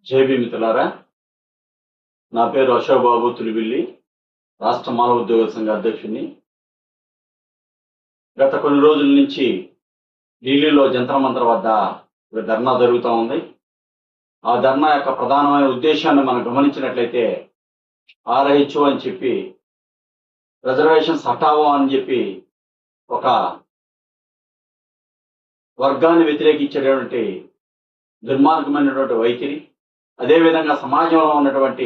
JB మిత్రులారా, నా పేరు అశోక్ బాబు తులిబిల్లి, రాష్ట్ర మానవ ఉద్యోగ సంఘ అధ్యక్షుడిని. గత కొన్ని రోజుల నుంచి ఢిల్లీలో జంతర్ మంతర్ వద్ద ఒక ధర్నా జరుగుతూ ఉంది. ఆ ధర్నా యొక్క ప్రధానమైన ఉద్దేశాన్ని మనం గమనించినట్లయితే, ఆర్ఐహెచ్ఓ అని చెప్పి రిజర్వేషన్స్ హటావో అని చెప్పి ఒక వర్గాన్ని వ్యతిరేకించేటటువంటి దుర్మార్గమైనటువంటి వైఖరి, అదేవిధంగా సమాజంలో ఉన్నటువంటి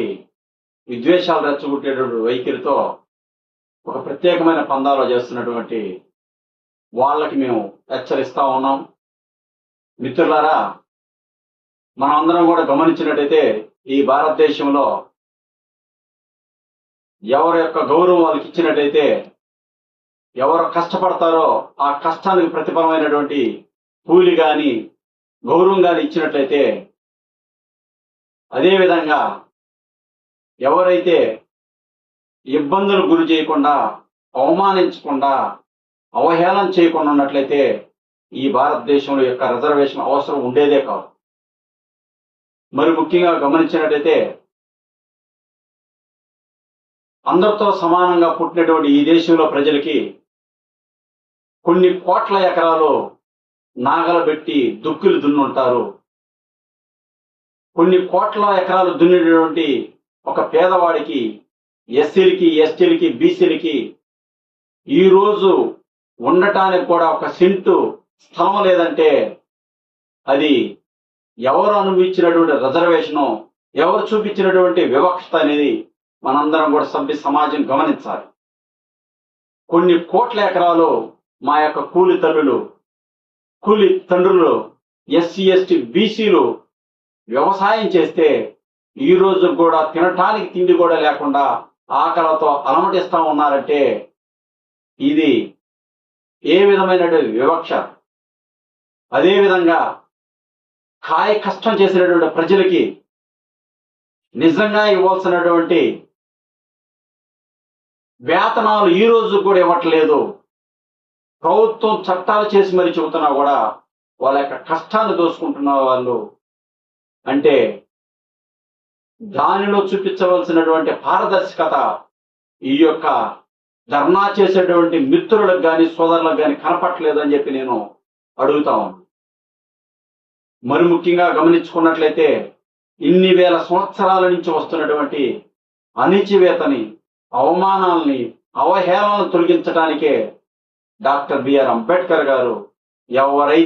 విద్వేషాలు రెచ్చగొట్టేటువంటి వైఖరితో ఒక ప్రత్యేకమైన పందాలో చేస్తున్నటువంటి వాళ్ళకి మేము హెచ్చరిస్తా ఉన్నాం. మిత్రులారా, మనం అందరం కూడా గమనించినట్టయితే ఈ భారతదేశంలో ఎవరి యొక్క గౌరవం వాళ్ళకి ఇచ్చినట్టయితే, ఎవరు కష్టపడతారో ఆ కష్టానికి ప్రతిఫలమైనటువంటి కూలి కానీ గౌరవం కానీ ఇచ్చినట్లయితే, అదేవిధంగా ఎవరైతే ఇబ్బందులు గురి చేయకుండా, అవమానించకుండా, అవహేళన చేయకుండా ఉన్నట్లయితే ఈ భారతదేశంలో యొక్క రిజర్వేషన్ అవసరం ఉండేదే కాదు. మరి ముఖ్యంగా గమనించినట్టయితే, అందరితో సమానంగా పుట్టినటువంటి ఈ దేశంలో ప్రజలకి కొన్ని కోట్ల ఎకరాలు నాగలు పెట్టి దుక్కులు దున్నుంటారు. కొన్ని కోట్ల ఎకరాలు దున్నేటువంటి ఒక పేదవాడికి, ఎస్సీలకి, ఎస్టీలకి, బీసీలకి ఈరోజు ఉండటానికి కూడా ఒక సెంటు స్థలం లేదంటే అది ఎవరు అనుభవించినటువంటి రిజర్వేషను, ఎవరు చూపించినటువంటి వివక్షత అనేది మనందరం కూడా సమాజం గమనించాలి. కొన్ని కోట్ల ఎకరాలు మా యొక్క కూలి తల్లులు, కూలి తండ్రులు, ఎస్సీ, ఎస్టీ, బీసీలు వ్యవసాయం చేస్తే ఈ రోజు కూడా తినటానికి తిండి కూడా లేకుండా ఆకలితో అలమటిస్తా ఉన్నారంటే ఇది ఏ విధమైనటువంటి వివక్ష. అదేవిధంగా కాయ కష్టం చేసినటువంటి ప్రజలకి నిజంగా ఇవ్వాల్సినటువంటి వేతనాలు ఈ రోజు కూడా ఇవ్వట్లేదు. ప్రభుత్వం చట్టాలు చేసి మరి చెబుతున్నా కూడా వాళ్ళ యొక్క కష్టాన్ని దోసుకుంటున్న వాళ్ళు అంటే దానిలో చూపించవలసినటువంటి పారదర్శకత ఈ యొక్క ధర్నా చేసేటువంటి మిత్రులకు కానీ సోదరులకు కానీ కనపట్లేదు అని చెప్పి నేను అడుగుతా ఉన్నాను. మరి ముఖ్యంగా గమనించుకున్నట్లయితే ఇన్ని వేల సంవత్సరాల నుంచి వస్తున్నటువంటి అణిచివేతని, అవమానాలని, అవహేళనను తొలగించడానికే డాక్టర్ బిఆర్ అంబేద్కర్ గారు ఎవరైతే